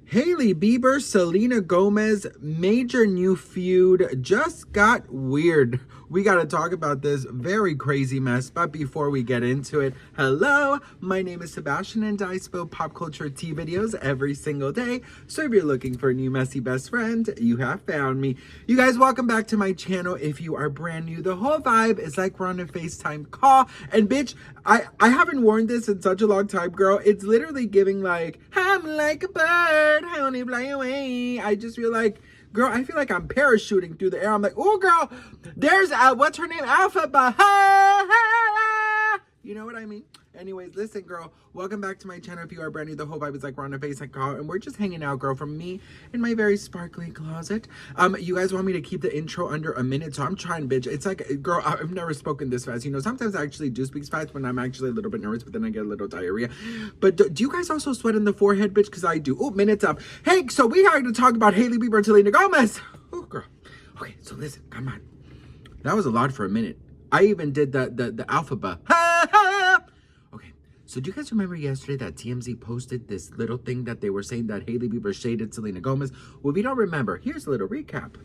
Hailey Bieber, Selena Gomez, major new feud just got weird. We got to talk about this very crazy mess. But before we get into it, hello, my name is Sebastian and I spill pop culture tea videos every single day. So if you're looking for a new messy best friend, you have found me. You guys, welcome back to my channel. If you are brand new, the whole vibe is like we're on a FaceTime call. And bitch, I haven't worn this in such a long time, girl. It's literally giving like, I'm like a bird, I only fly away. I just feel like, girl, I feel like I'm parachuting through the air. I'm like, oh, girl, there's, what's her name? Alphabet. You know what I mean? Anyways, listen, girl, welcome back to my channel. If you are brand new, the whole vibe is like we're on a FaceTime call, and we're just hanging out, girl, from me in my very sparkly closet. You guys want me to keep the intro under a minute, so I'm trying, bitch. It's like, girl, I've never spoken this fast. You know, sometimes I actually do speak fast when I'm actually a little bit nervous, but then I get a little diarrhea. But do you guys also sweat in the forehead, bitch? Because I do. Oh, minutes up. Hey, so we had to talk about Hailey Bieber and Selena Gomez. Oh, girl. Okay, so listen, come on. That was a lot for a minute. I even did the alphabet. Okay, so do you guys remember yesterday that TMZ posted this little thing that they were saying that Hailey Bieber shaded Selena Gomez? Well, if you don't remember, here's a little recap.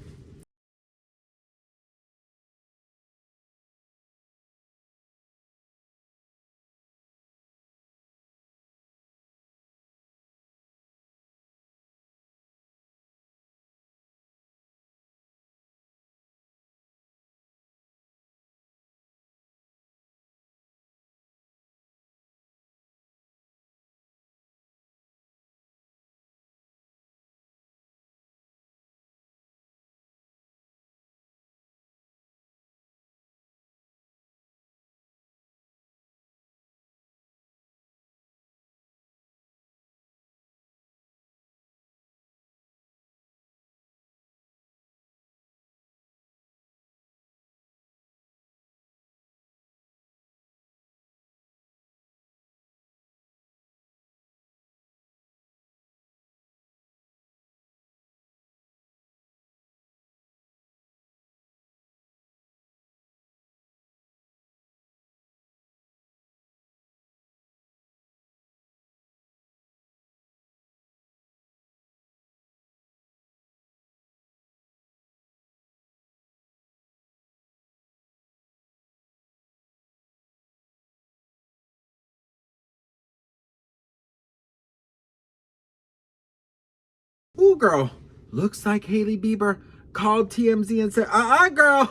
Ooh, girl, looks like Hailey Bieber called TMZ and said, girl,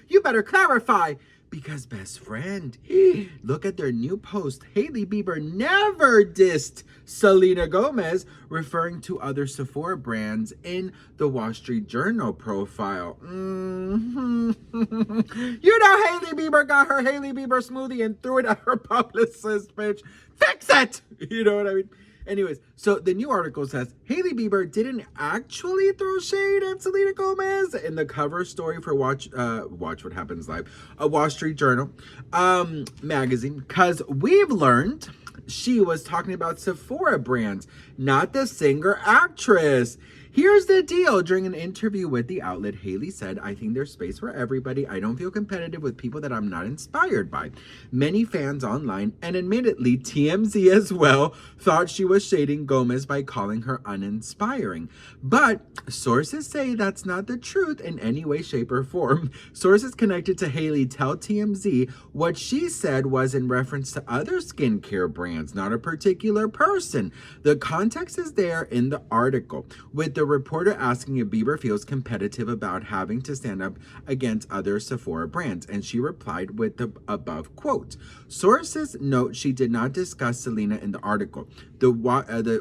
you better clarify. Because best friend, look at their new post. Hailey Bieber never dissed Selena Gomez, referring to other Sephora brands in the Wall Street Journal profile. You know Hailey Bieber got her Hailey Bieber smoothie and threw it at her publicist, bitch. Fix it! You know what I mean? Anyways, so the new article says Hailey Bieber didn't actually throw shade at Selena Gomez in the cover story for Watch What Happens Live, a Wall Street Journal magazine, because we've learned she was talking about Sephora brands, not the singer actress. Here's the deal. During an interview with the outlet, Hailey said, I think there's space for everybody. I don't feel competitive with people that I'm not inspired by. Many fans online, and admittedly TMZ as well, thought she was shading Gomez by calling her uninspiring. But sources say that's not the truth in any way, shape, or form. Sources connected to Hailey tell TMZ what she said was in reference to other skincare brands, not a particular person. The context is there in the article, with the reporter asking if Bieber feels competitive about having to stand up against other Sephora brands, and she replied with the above quote. Sources note she did not discuss Selena in the article. The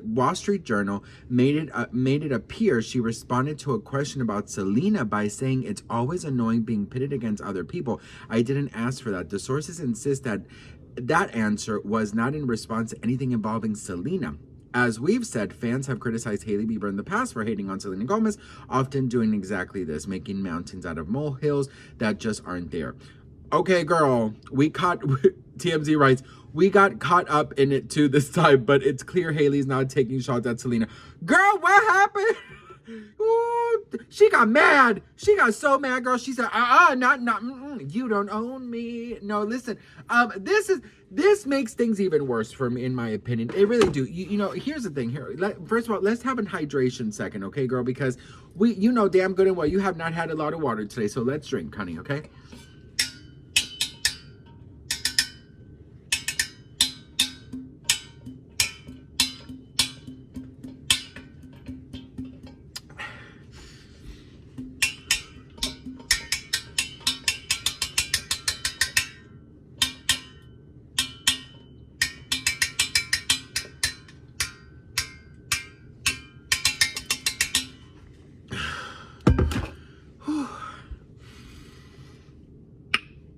Wall Street Journal made it appear she responded to a question about Selena by saying, it's always annoying being pitted against other people. I didn't ask for that. The sources insist that answer was not in response to anything involving Selena. As we've said, fans have criticized Hailey Bieber in the past for hating on Selena Gomez, often doing exactly this, making mountains out of molehills that just aren't there. Okay, girl, TMZ writes, we got caught up in it too this time, but it's clear Hailey's not taking shots at Selena. Girl, what happened? Ooh, she got mad. She got so mad, girl. She said, not, you don't own me. No, listen, this makes things even worse for me, in my opinion. It really do. You know, here's the thing here. First of all, let's have a hydration second, okay, girl? Because you know damn good and well you have not had a lot of water today, so let's drink, honey, okay?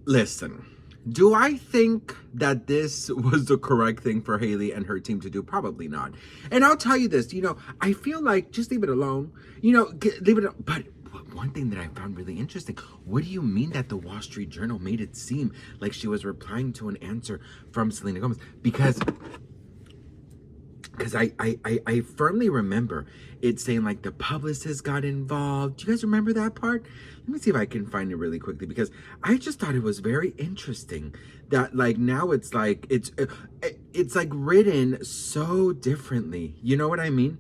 Listen, do I think that this was the correct thing for Hailey and her team to do? Probably not. And I'll tell you this, you know, I feel like just leave it alone. You know, leave it alone. But one thing that I found really interesting, what do you mean that the Wall Street Journal made it seem like she was replying to an answer from Selena Gomez? Because I firmly remember it saying like the publicist got involved. Do you guys remember that part? Let me see if I can find it really quickly, because I just thought it was very interesting that like now it's like it's like written so differently. You know what I mean?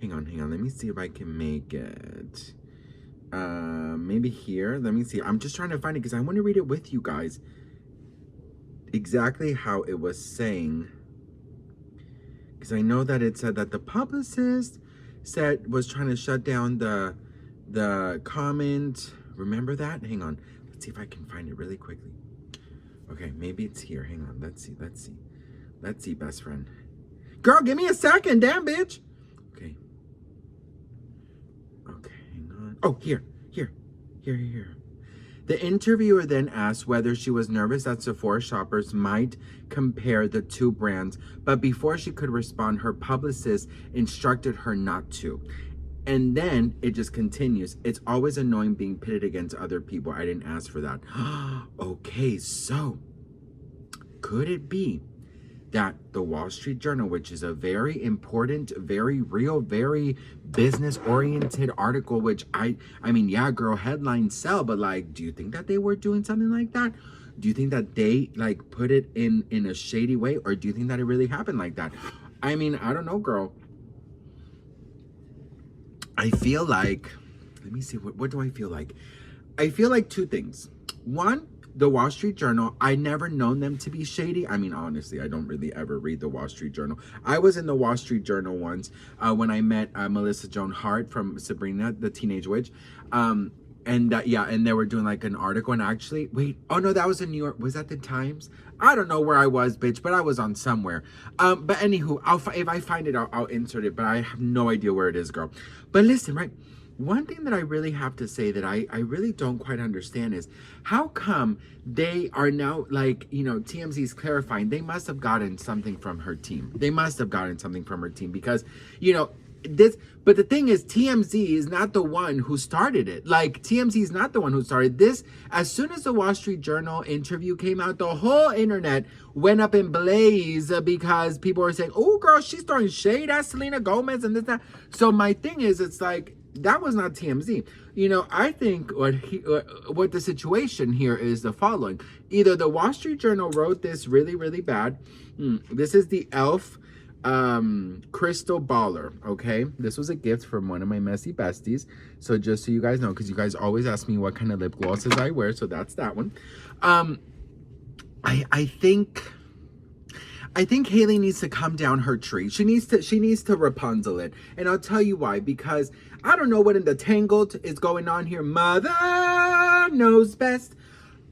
Hang on. Let me see if I can make it. Maybe here. Let me see. I'm just trying to find it because I want to read it with you guys. Exactly how it was saying. Because I know that it said that the publicist was trying to shut down the comment. Remember that? Hang on. Let's see if I can find it really quickly. Okay, maybe it's here. Hang on. Let's see, best friend. Girl, give me a second. Damn, bitch. Okay. Okay, hang on. Oh, here. The interviewer then asked whether she was nervous that Sephora shoppers might compare the two brands, but before she could respond, her publicist instructed her not to. And then it just continues. It's always annoying being pitted against other people. I didn't ask for that. Okay, so could it be that the Wall Street Journal, which is a very important, very real, very business-oriented article, which I mean, yeah, girl, headlines sell, but like, do you think that they were doing something like that? Do you think that they like put it in a shady way, or do you think that it really happened like that? I mean, I don't know, girl. I feel like, let me see, what do I feel like? I feel like two things. One, the Wall Street Journal, I never known them to be shady. I mean, honestly, I don't really ever read the Wall Street Journal. I was in the Wall Street Journal once when I met Melissa Joan Hart from Sabrina, the Teenage Witch. And they were doing like an article, and actually, wait, oh no, that was in New York. Was that the Times? I don't know where I was, bitch, but I was on somewhere. But anywho, if I find it, I'll insert it, but I have no idea where it is, girl. But listen, right? One thing that I really have to say that I really don't quite understand is how come they are now, like, you know, TMZ's clarifying they must have gotten something from her team. They must have gotten something from her team because, you know, but the thing is, TMZ is not the one who started it. Like, TMZ is not the one who started this. As soon as the Wall Street Journal interview came out, the whole internet went up in blaze because people were saying, oh, girl, she's throwing shade at Selena Gomez and this, that. So my thing is, it's like, that was not TMZ. You know, I think what the situation here is the following. Either the Wall Street Journal wrote this really, really bad. This is the e.l.f. crystal baller, okay? This was a gift from one of my messy besties. So just so you guys know, because you guys always ask me what kind of lip glosses I wear, so that's that one. I think Hailey needs to come down her tree. She needs to Rapunzel it. And I'll tell you why. Because I don't know what in the Tangled is going on here. Mother knows best.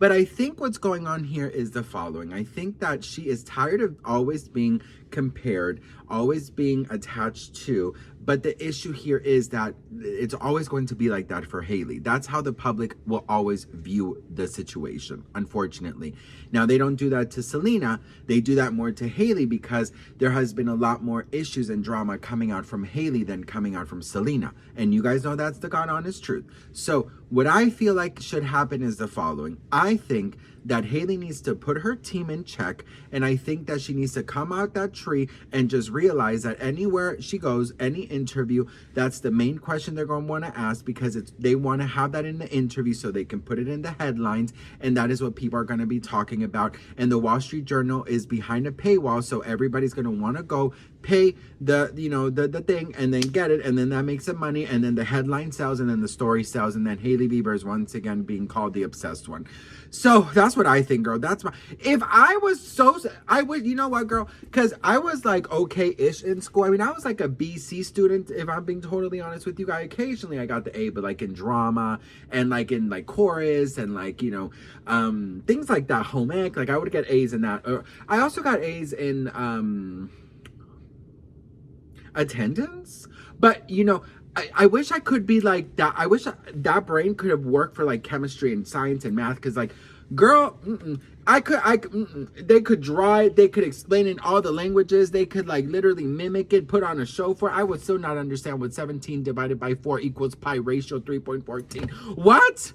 But I think what's going on here is the following. I think that she is tired of always being compared, always being attached to. But the issue here is that it's always going to be like that for Hailey. That's how the public will always view the situation, unfortunately. Now, they don't do that to Selena. They do that more to Hailey because there has been a lot more issues and drama coming out from Hailey than coming out from Selena. And you guys know that's the God honest truth. So what I feel like should happen is the following. I think that Hailey needs to put her team in check, and I think that she needs to come out that tree and just realize that anywhere she goes, any interview, that's the main question they're going to want to ask, because they want to have that in the interview so they can put it in the headlines, and that is what people are going to be talking about. And the Wall Street Journal is behind a paywall, so everybody's going to want to go pay the thing and then get it, and then that makes some money, and then the headline sells, and then the story sells, and then Hailey Bieber is once again being called the obsessed one. So that's what I think, girl. That's my, if I was I would, you know what, girl, because I was like okay-ish in school. I mean, I was like a BC student, if I'm being totally honest with you guys. Occasionally I got the A, but like in drama and like in like chorus and like, you know, things like that, home ec, like I would get A's in that. I also got A's in attendance, but you know, I wish I could be like that. I wish that brain could have worked for like chemistry and science and math, because like, girl, they could draw it, they could explain in all the languages, they could like literally mimic it, put on a show for it. I would still not understand what 17 divided by 4 equals pi ratio 3.14. What?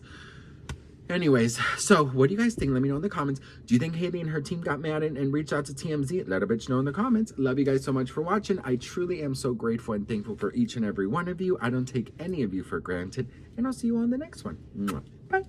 Anyways, so what do you guys think? Let me know in the comments. Do you think Hailey and her team got mad and reached out to TMZ? Let a bitch know in the comments. Love you guys so much for watching. I truly am so grateful and thankful for each and every one of you. I don't take any of you for granted. And I'll see you on the next one. Bye.